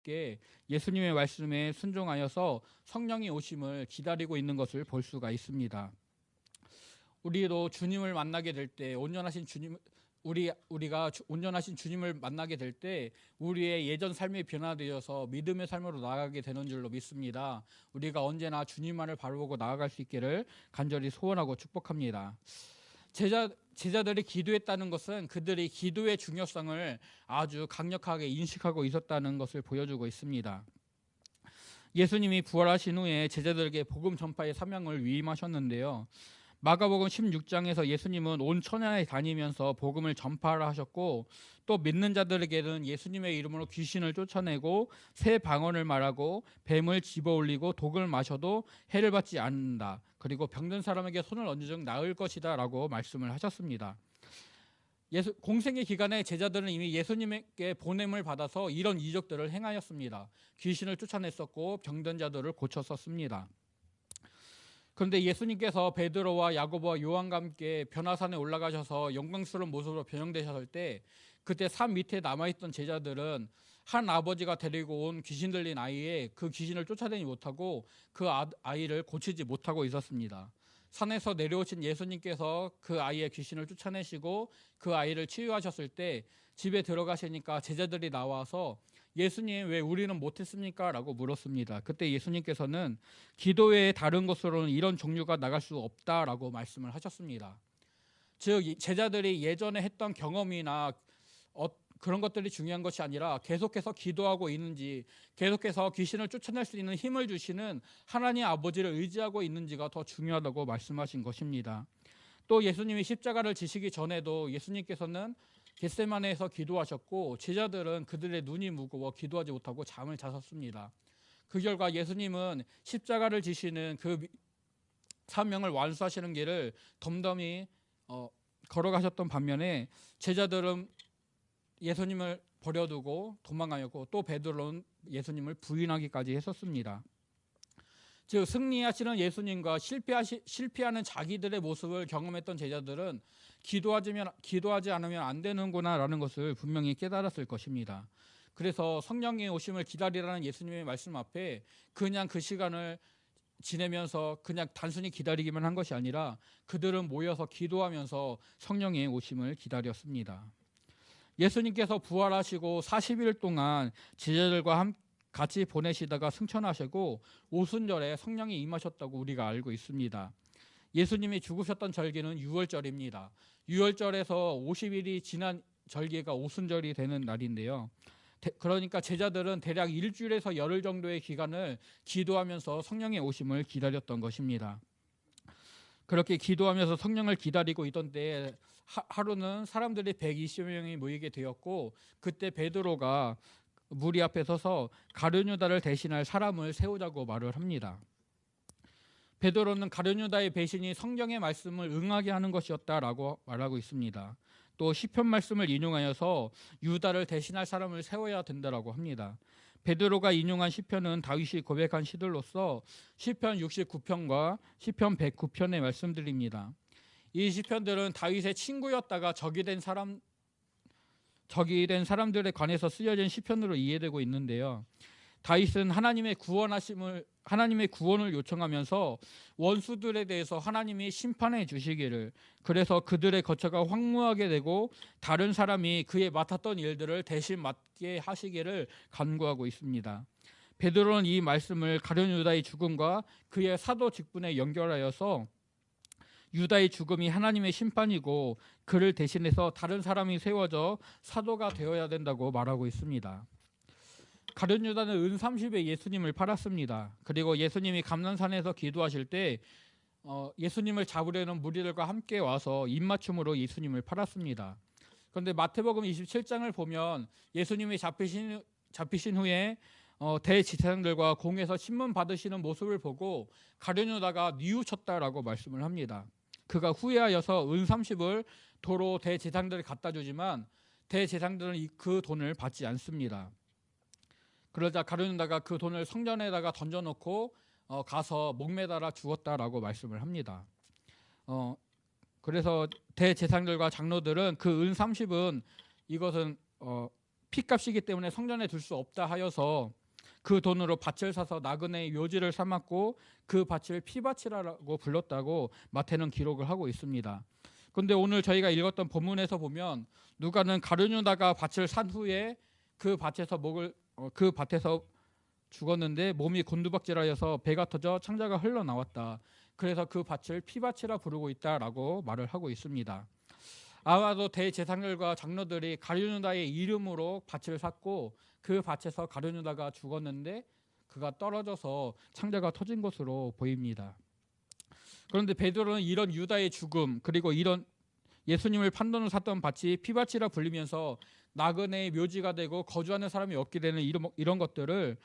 함께 예수님의 말씀에 순종하여서 성령이 오심을 기다리고 있는 것을 볼 수가 있습니다. 우리도 주님을 만나게 될 때 온전하신 주님 우리가 온전하신 주님을 만나게 될 때 우리의 예전 삶이 변화되어서 믿음의 삶으로 나아가게 되는 줄로 믿습니다. 우리가 언제나 주님만을 바라보고 나아갈 수 있기를 간절히 소원하고 축복합니다. 제자들이 기도했다는 것은 그들이 기도의 중요성을 아주 강력하게 인식하고 있었다는 것을 보여주고 있습니다. 예수님이 부활하신 후에 제자들에게 복음 전파의 사명을 위임하셨는데요. 마가복음 16장에서 예수님은 온 천하에 다니면서 복음을 전파하라 하셨고, 또 믿는 자들에게는 예수님의 이름으로 귀신을 쫓아내고 새 방언을 말하고 뱀을 집어올리고 독을 마셔도 해를 받지 않는다. 그리고 병든 사람에게 손을 얹은 즉 나을 것이다 라고 말씀을 하셨습니다. 공생의 기간에 제자들은 이미 예수님께 보냄을 받아서 이런 이적들을 행하였습니다. 귀신을 쫓아냈었고 병든 자들을 고쳤었습니다. 그런데 예수님께서 베드로와 야고보와 요한과 함께 변화산에 올라가셔서 영광스러운 모습으로 변형되셨을 때, 그때 산 밑에 남아있던 제자들은 한 아버지가 데리고 온 귀신 들린 아이에 그 귀신을 쫓아내지 못하고 그 아이를 고치지 못하고 있었습니다. 산에서 내려오신 예수님께서 그 아이의 귀신을 쫓아내시고 그 아이를 치유하셨을 때 집에 들어가시니까 제자들이 나와서 예수님 왜 우리는 못했습니까? 라고 물었습니다. 그때 예수님께서는 기도 외에 다른 것으로는 이런 종류가 나갈 수 없다라고 말씀을 하셨습니다. 즉 제자들이 예전에 했던 경험이나 그런 것들이 중요한 것이 아니라 계속해서 기도하고 있는지, 계속해서 귀신을 쫓아낼 수 있는 힘을 주시는 하나님 아버지를 의지하고 있는지가 더 중요하다고 말씀하신 것입니다. 또 예수님이 십자가를 지시기 전에도 예수님께서는 겟세마네에서 기도하셨고 제자들은 그들의 눈이 무거워 기도하지 못하고 잠을 자셨습니다. 그 결과 예수님은 십자가를 지시는 그 사명을 완수하시는 길을 덤덤히 걸어가셨던 반면에 제자들은 예수님을 버려두고 도망하였고, 또 베드로는 예수님을 부인하기까지 했었습니다. 즉 승리하시는 예수님과 실패하는 자기들의 모습을 경험했던 제자들은 기도하지 않으면 안 되는구나 라는 것을 분명히 깨달았을 것입니다. 그래서 성령의 오심을 기다리라는 예수님의 말씀 앞에 그냥 그 시간을 지내면서 그냥 단순히 기다리기만 한 것이 아니라 그들은 모여서 기도하면서 성령의 오심을 기다렸습니다. 예수님께서 부활하시고 40일 동안 제자들과 같이 보내시다가 승천하시고 오순절에 성령이 임하셨다고 우리가 알고 있습니다. 예수님이 죽으셨던 절기는 6월절입니다. 6월절에서 50일이 지난 절기가 오순절이 되는 날인데요. 그러니까 제자들은 대략 일주일에서 열흘 정도의 기간을 기도하면서 성령의 오심을 기다렸던 것입니다. 그렇게 기도하면서 성령을 기다리고 있던 때에 하루는 사람들이 120명이 모이게 되었고, 그때 베드로가 무리 앞에 서서 가룟 유다를 대신할 사람을 세우자고 말을 합니다. 베드로는 가룟 유다의 배신이 성경의 말씀을 응하게 하는 것이었다라고 말하고 있습니다. 또 시편 말씀을 인용하여서 유다를 대신할 사람을 세워야 된다라고 합니다. 베드로가 인용한 시편은 다윗이 고백한 시들로서 시편 69편과 시편 109편의 말씀들입니다. 이 시편들은 다윗의 친구였다가 적이 된 사람들에 관해서 쓰여진 시편으로 이해되고 있는데요. 다윗은 하나님의 구원을 요청하면서 원수들에 대해서 하나님이 심판해 주시기를, 그래서 그들의 거처가 황무하게 되고 다른 사람이 그에 맡았던 일들을 대신 맡게 하시기를 간구하고 있습니다. 베드로는 이 말씀을 가룟 유다의 죽음과 그의 사도 직분에 연결하여서 유다의 죽음이 하나님의 심판이고 그를 대신해서 다른 사람이 세워져 사도가 되어야 된다고 말하고 있습니다. 가룟 유다는 은 30에 예수님을 팔았습니다. 그리고 예수님이 감난산에서 기도하실 때 예수님을 잡으려는 무리들과 함께 와서 입맞춤으로 예수님을 팔았습니다. 그런데 마태복음 27장을 보면 예수님이 잡히신 후에 대제사장들과 공에서 신문 받으시는 모습을 보고 가룟 유다가 뉘우쳤다라고 말씀을 합니다. 그가 후회하여서 은 30을 도로 대제사장들이 갖다 주지만 대제사장들은 그 돈을 받지 않습니다. 그러자 가룟 유다가 그 돈을 성전에다가 던져놓고 가서 목매달아 죽었다라고 말씀을 합니다. 그래서 대제사장들과 장로들은 그 은 30은 이것은 피값이기 때문에 성전에 둘 수 없다 하여서 그 돈으로 밭을 사서 나그네의 묘지를 삼았고 그 밭을 피밭이라고 불렀다고 마태는 기록을 하고 있습니다. 그런데 오늘 저희가 읽었던 본문에서 보면 누가는 가룟유다가 밭을 산 후에 그 밭에서 죽었는데 몸이 곤두박질하여서 배가 터져 창자가 흘러나왔다. 그래서 그 밭을 피밭이라 부르고 있다라고 말을 하고 있습니다. 아마도 대제사장들과 장로들이 가룟유다의 이름으로 밭을 샀고 그 밭에서 가룟유다가 죽었는데 그가 떨어져서 창자가 터진 것으로 보입니다. 그런데 베드로는 이런 유다의 죽음 그리고 이런 예수님을 판돈으로 샀던 밭이 피밭이라 불리면서 나그네의 묘지가 되고 거주하는 사람이 없게 되는 이런 것들을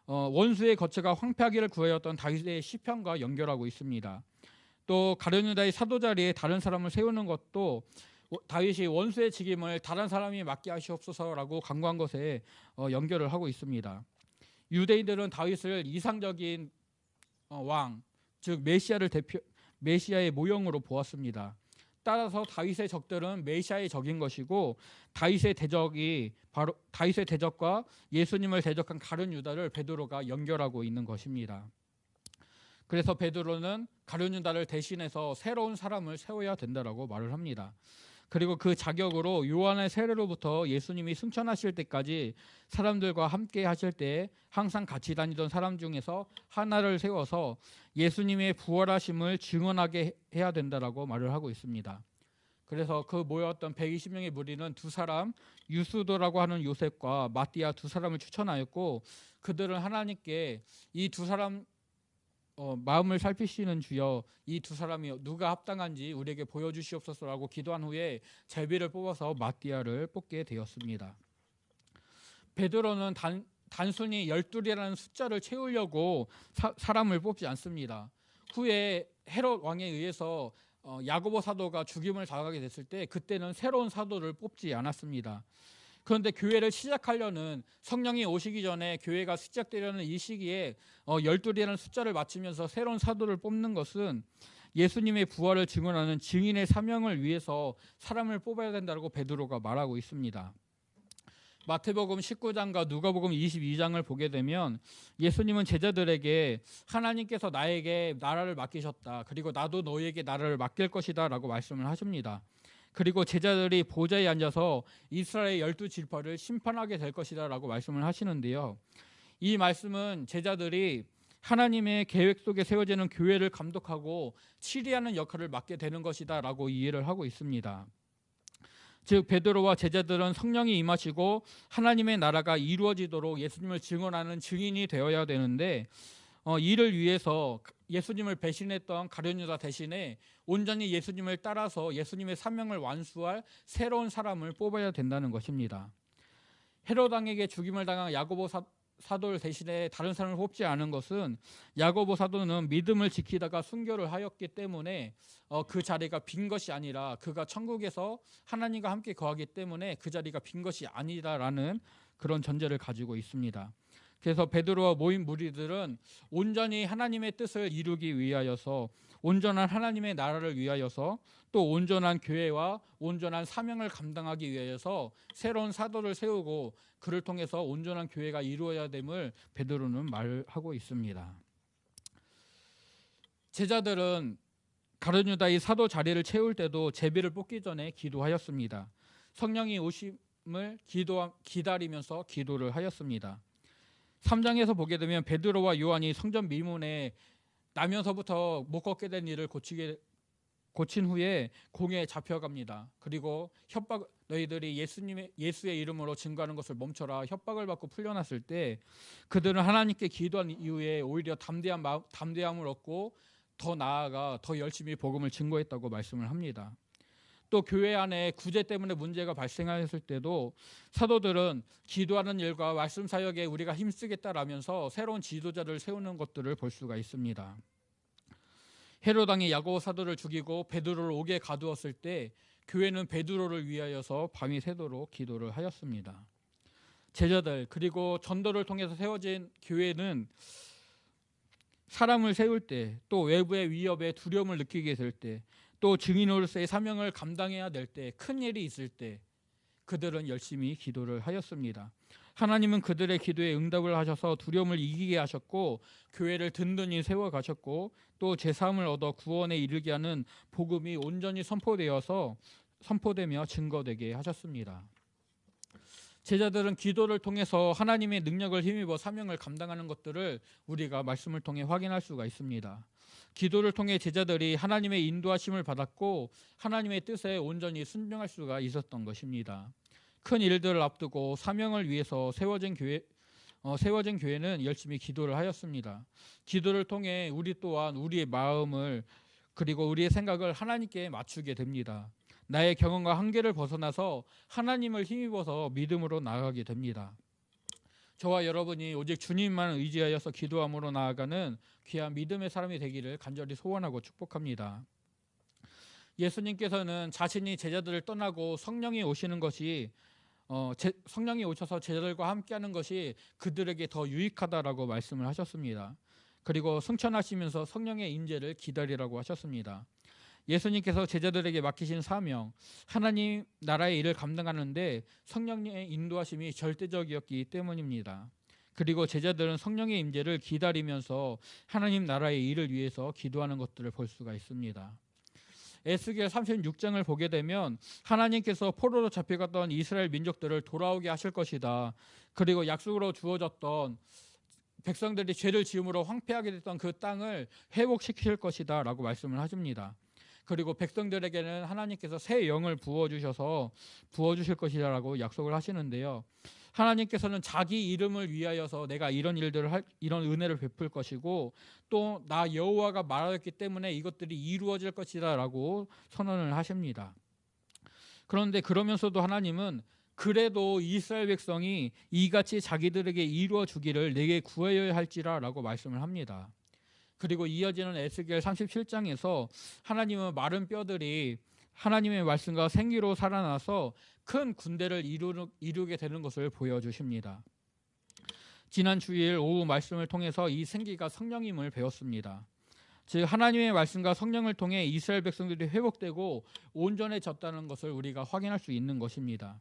원수의 거처가 황폐하기를 구하였던 다윗의 시편과 연결하고 있습니다. 또 가룟유다의 사도 자리에 다른 사람을 세우는 것도 다윗이 원수의 직임을 다른 사람이 맡게 하시옵소서라고 간구한 것에 연결을 하고 있습니다. 유대인들은 다윗을 이상적인 왕, 즉 메시아의 모형으로 보았습니다. 따라서 다윗의 적들은 메시아의 적인 것이고 다윗의 대적과 예수님을 대적한 가룟유다를 베드로가 연결하고 있는 것입니다. 그래서 베드로는 가룟유다를 대신해서 새로운 사람을 세워야 된다라고 말을 합니다. 그리고 그 자격으로 요한의 세례로부터 예수님이 승천하실 때까지 사람들과 함께 하실 때 항상 같이 다니던 사람 중에서 하나를 세워서 예수님의 부활하심을 증언하게 해야 된다라고 말을 하고 있습니다. 그래서 그 모였던 120명의 무리는 두 사람, 유스도라고 하는 요셉과 마띠아 두 사람을 추천하였고 그들은 하나님께 이 두 사람 마음을 살피시는 주여 이 두 사람이 누가 합당한지 우리에게 보여주시옵소서라고 기도한 후에 제비를 뽑아서 마띠아를 뽑게 되었습니다. 베드로는 단순히 12이라는 숫자를 채우려고 사람을 뽑지 않습니다. 후에 헤롯 왕에 의해서 야고보 사도가 죽임을 당하게 됐을 때 그때는 새로운 사도를 뽑지 않았습니다. 그런데 교회를 시작하려는 성령이 오시기 전에 교회가 시작되려는 이 시기에 12이라는 숫자를 맞추면서 새로운 사도를 뽑는 것은 예수님의 부활을 증언하는 증인의 사명을 위해서 사람을 뽑아야 된다고 베드로가 말하고 있습니다. 마태복음 19장과 누가복음 22장을 보게 되면 예수님은 제자들에게 하나님께서 나에게 나라를 맡기셨다. 그리고 나도 너희에게 나라를 맡길 것이다 라고 말씀을 하십니다. 그리고 제자들이 보좌에 앉아서 이스라엘 12지파를 심판하게 될 것이다 라고 말씀을 하시는데요. 이 말씀은 제자들이 하나님의 계획 속에 세워지는 교회를 감독하고 치리하는 역할을 맡게 되는 것이다 라고 이해를 하고 있습니다. 즉 베드로와 제자들은 성령이 임하시고 하나님의 나라가 이루어지도록 예수님을 증언하는 증인이 되어야 되는데 이를 위해서 예수님을 배신했던 가룟유다 대신에 온전히 예수님을 따라서 예수님의 사명을 완수할 새로운 사람을 뽑아야 된다는 것입니다. 헤롯 왕에게 죽임을 당한 야고보 사도를 대신해 다른 사람을 뽑지 않은 것은 야고보 사도는 믿음을 지키다가 순교를 하였기 때문에 그 자리가 빈 것이 아니라 그가 천국에서 하나님과 함께 거하기 때문에 그 자리가 빈 것이 아니다라는 그런 전제를 가지고 있습니다. 그래서 베드로와 모인 무리들은 온전히 하나님의 뜻을 이루기 위하여서 온전한 하나님의 나라를 위하여서 또 온전한 교회와 온전한 사명을 감당하기 위하여서 새로운 사도를 세우고 그를 통해서 온전한 교회가 이루어야 됨을 베드로는 말하고 있습니다. 제자들은 가룟유다의 사도 자리를 채울 때도 제비를 뽑기 전에 기도하였습니다. 성령이 오심을 기다리면서 기도를 하였습니다. 3장에서 보게 되면 베드로와 요한이 성전 미문에 나면서부터 못 걷게 된 일을 고친 후에 공에 잡혀갑니다. 그리고 너희들이 예수의 이름으로 증거하는 것을 멈춰라 협박을 받고 풀려났을 때 그들은 하나님께 기도한 이후에 오히려 담대함을 얻고 더 나아가 더 열심히 복음을 증거했다고 말씀을 합니다. 또 교회 안에 구제 때문에 문제가 발생했을 때도 사도들은 기도하는 일과 말씀 사역에 우리가 힘쓰겠다라면서 새로운 지도자를 세우는 것들을 볼 수가 있습니다. 헤롯 왕이 야고보 사도를 죽이고 베드로를 옥에 가두었을 때 교회는 베드로를 위하여서 밤이 새도록 기도를 하였습니다. 제자들 그리고 전도를 통해서 세워진 교회는 사람을 세울 때 또 외부의 위협에 두려움을 느끼게 될 때 또 증인으로서의 사명을 감당해야 될 때 큰 일이 있을 때 그들은 열심히 기도를 하였습니다. 하나님은 그들의 기도에 응답을 하셔서 두려움을 이기게 하셨고 교회를 든든히 세워가셨고 또 제사함을 얻어 구원에 이르게 하는 복음이 온전히 선포되며 증거되게 하셨습니다. 제자들은 기도를 통해서 하나님의 능력을 힘입어 사명을 감당하는 것들을 우리가 말씀을 통해 확인할 수가 있습니다. 기도를 통해 제자들이 하나님의 인도하심을 받았고 하나님의 뜻에 온전히 순종할 수가 있었던 것입니다. 큰 일들을 앞두고 사명을 위해서 세워진 교회는 열심히 기도를 하였습니다. 기도를 통해 우리 또한 우리의 마음을 그리고 우리의 생각을 하나님께 맞추게 됩니다. 나의 경험과 한계를 벗어나서 하나님을 힘입어서 믿음으로 나아가게 됩니다. 저와 여러분이 오직 주님만 의지하여서 기도함으로 나아가는 귀한 믿음의 사람이 되기를 간절히 소원하고 축복합니다. 예수님께서는 자신이 제자들을 떠나고 성령이 오시는 것이 성령이 오셔서 제자들과 함께하는 것이 그들에게 더 유익하다라고 말씀을 하셨습니다. 그리고 승천하시면서 성령의 임재를 기다리라고 하셨습니다. 예수님께서 제자들에게 맡기신 사명, 하나님 나라의 일을 감당하는데 성령의 인도하심이 절대적이었기 때문입니다. 그리고 제자들은 성령의 임재를 기다리면서 하나님 나라의 일을 위해서 기도하는 것들을 볼 수가 있습니다. 에스겔 36장을 보게 되면 하나님께서 포로로 잡혀갔던 이스라엘 민족들을 돌아오게 하실 것이다. 그리고 약속으로 주어졌던 백성들이 죄를 지음으로 황폐하게 됐던 그 땅을 회복시킬 것이다 라고 말씀을 하십니다. 그리고 백성들에게는 하나님께서 새 영을 부어주실 것이라고 약속을 하시는데요. 하나님께서는 자기 이름을 위하여서 내가 이런 은혜를 베풀 것이고 또 나 여호와가 말하였기 때문에 이것들이 이루어질 것이다라고 선언을 하십니다. 그런데 그러면서도 하나님은 그래도 이스라엘 백성이 이같이 자기들에게 이루어 주기를 내게 구하여야 할지라라고 말씀을 합니다. 그리고 이어지는 에스겔 37장에서 하나님은 마른 뼈들이 하나님의 말씀과 생기로 살아나서 큰 군대를 이루게 되는 것을 보여주십니다. 지난 주일 오후 말씀을 통해서 이 생기가 성령임을 배웠습니다. 즉 하나님의 말씀과 성령을 통해 이스라엘 백성들이 회복되고 온전해졌다는 것을 우리가 확인할 수 있는 것입니다.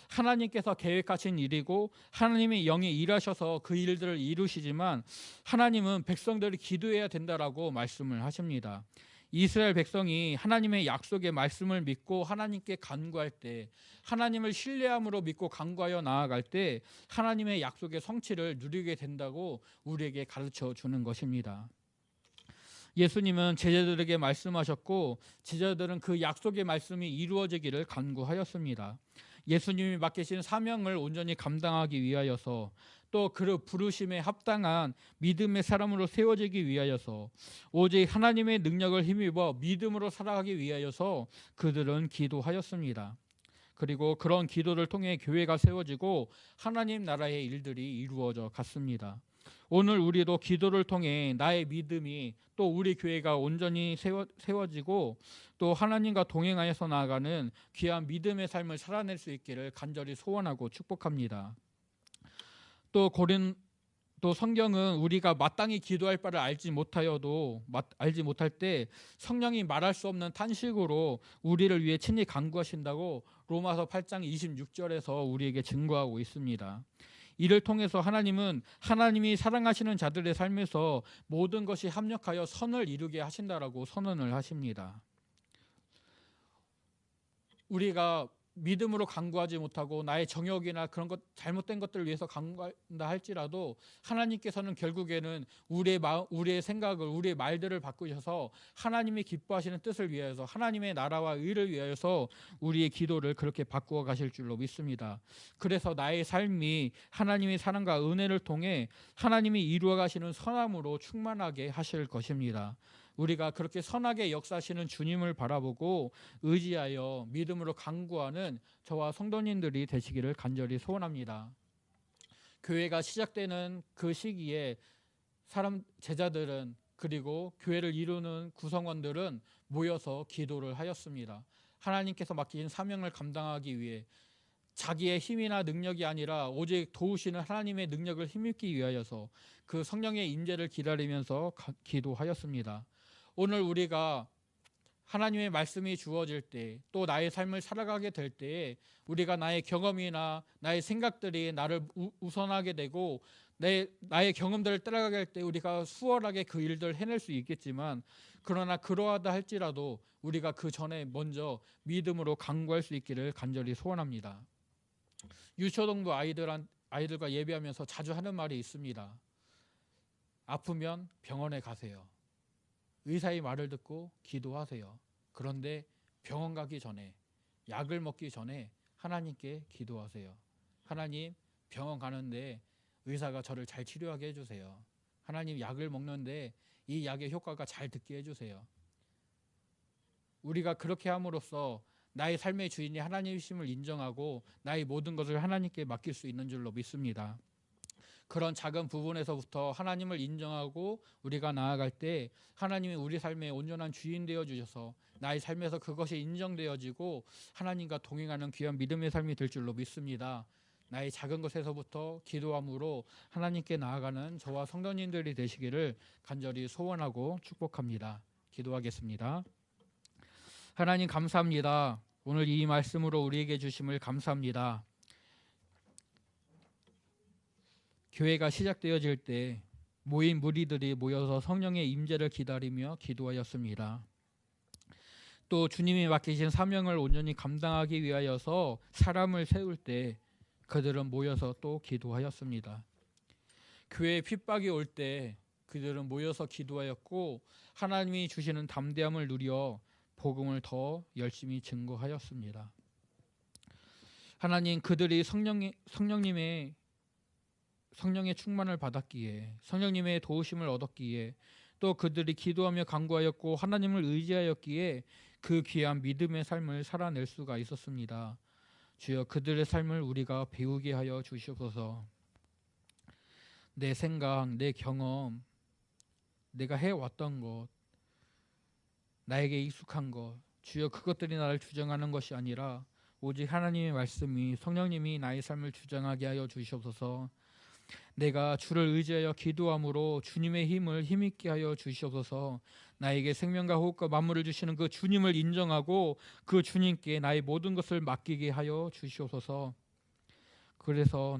하나님께서 계획하신 일이고 하나님의 영이 일하셔서 그 일들을 이루시지만 하나님은 백성들이 기도해야 된다라고 말씀을 하십니다. 이스라엘 백성이 하나님의 약속의 말씀을 믿고 하나님께 간구할 때, 하나님을 신뢰함으로 믿고 간구하여 나아갈 때 하나님의 약속의 성취를 누리게 된다고 우리에게 가르쳐 주는 것입니다. 예수님은 제자들에게 말씀하셨고 제자들은 그 약속의 말씀이 이루어지기를 간구하였습니다. 예수님이 맡기신 사명을 온전히 감당하기 위하여서 또 그 부르심에 합당한 믿음의 사람으로 세워지기 위하여서 오직 하나님의 능력을 힘입어 믿음으로 살아가기 위하여서 그들은 기도하였습니다. 그리고 그런 기도를 통해 교회가 세워지고 하나님 나라의 일들이 이루어져 갔습니다. 오늘 우리도 기도를 통해 나의 믿음이 또 우리 교회가 온전히 세워지고 또 하나님과 동행하여서 나아가는 귀한 믿음의 삶을 살아낼 수 있기를 간절히 소원하고 축복합니다. 또 성경은 우리가 마땅히 기도할 바를 알지 못할 때 성령이 말할 수 없는 탄식으로 우리를 위해 친히 간구하신다고 로마서 8장 26절에서 우리에게 증거하고 있습니다. 이를 통해서 하나님은 하나님이 사랑하시는 자들의 삶에서 모든 것이 합력하여 선을 이루게 하신다라고 선언을 하십니다. 우리가 믿음으로 간구하지 못하고 나의 정욕이나 그런 것 잘못된 것들을 위해서 간구한다 할지라도 하나님께서는 결국에는 우리의 생각을 우리의 말들을 바꾸셔서 하나님이 기뻐하시는 뜻을 위하여서 하나님의 나라와 의를 위하여서 우리의 기도를 그렇게 바꾸어 가실 줄로 믿습니다. 그래서 나의 삶이 하나님의 사랑과 은혜를 통해 하나님이 이루어 가시는 선함으로 충만하게 하실 것입니다. 우리가 그렇게 선하게 역사하시는 주님을 바라보고 의지하여 믿음으로 간구하는 저와 성도님들이 되시기를 간절히 소원합니다. 교회가 시작되는 그 시기에 제자들은 그리고 교회를 이루는 구성원들은 모여서 기도를 하였습니다. 하나님께서 맡기신 사명을 감당하기 위해 자기의 힘이나 능력이 아니라 오직 도우시는 하나님의 능력을 힘입기 위하여서 그 성령의 임재를 기다리면서 기도하였습니다. 오늘 우리가 하나님의 말씀이 주어질 때, 또 나의 삶을 살아가게 될 때에 우리가 나의 경험이나 나의 생각들이 나를 우선하게 되고 나의 경험들을 따라가게 할 때 우리가 수월하게 그 일들을 해낼 수 있겠지만, 그러나 그러하다 할지라도 우리가 그 전에 먼저 믿음으로 강구할 수 있기를 간절히 소원합니다. 유초등부 아이들과 예배하면서 자주 하는 말이 있습니다. 아프면 병원에 가세요. 의사의 말을 듣고 기도하세요. 그런데 병원 가기 전에, 약을 먹기 전에 하나님께 기도하세요. 하나님, 병원 가는데 의사가 저를 잘 치료하게 해주세요. 하나님, 약을 먹는데 이 약의 효과가 잘 듣게 해주세요. 우리가 그렇게 함으로써 나의 삶의 주인이 하나님이심을 인정하고 나의 모든 것을 하나님께 맡길 수 있는 줄로 믿습니다. 그런 작은 부분에서부터 하나님을 인정하고 우리가 나아갈 때 하나님이 우리 삶의 온전한 주인 되어 주셔서 나의 삶에서 그것이 인정되어지고 하나님과 동행하는 귀한 믿음의 삶이 될 줄로 믿습니다. 나의 작은 것에서부터 기도함으로 하나님께 나아가는 저와 성도님들이 되시기를 간절히 소원하고 축복합니다. 기도하겠습니다. 하나님, 감사합니다. 오늘 이 말씀으로 우리에게 주심을 감사합니다. 교회가 시작되어질 때 모인 무리들이 모여서 성령의 임재를 기다리며 기도하였습니다. 또 주님이 맡기신 사명을 온전히 감당하기 위하여서 사람을 세울 때 그들은 모여서 또 기도하였습니다. 교회에 핍박이 올 때 그들은 모여서 기도하였고 하나님이 주시는 담대함을 누려 복음을 더 열심히 증거하였습니다. 하나님, 그들이 성령의 충만을 받았기에, 성령님의 도우심을 얻었기에, 또 그들이 기도하며 간구하였고 하나님을 의지하였기에 그 귀한 믿음의 삶을 살아낼 수가 있었습니다. 주여, 그들의 삶을 우리가 배우게 하여 주시옵소서. 내 생각, 내 경험, 내가 해왔던 것, 나에게 익숙한 것, 주여, 그것들이 나를 주장하는 것이 아니라 오직 하나님의 말씀이, 성령님이 나의 삶을 주장하게 하여 주시옵소서. 내가 주를 의지하여 기도함으로 주님의 힘을 힘있게 하여 주시옵소서. 나에게 생명과 호흡과 만물을 주시는 그 주님을 인정하고 그 주님께 나의 모든 것을 맡기게 하여 주시옵소서. 그래서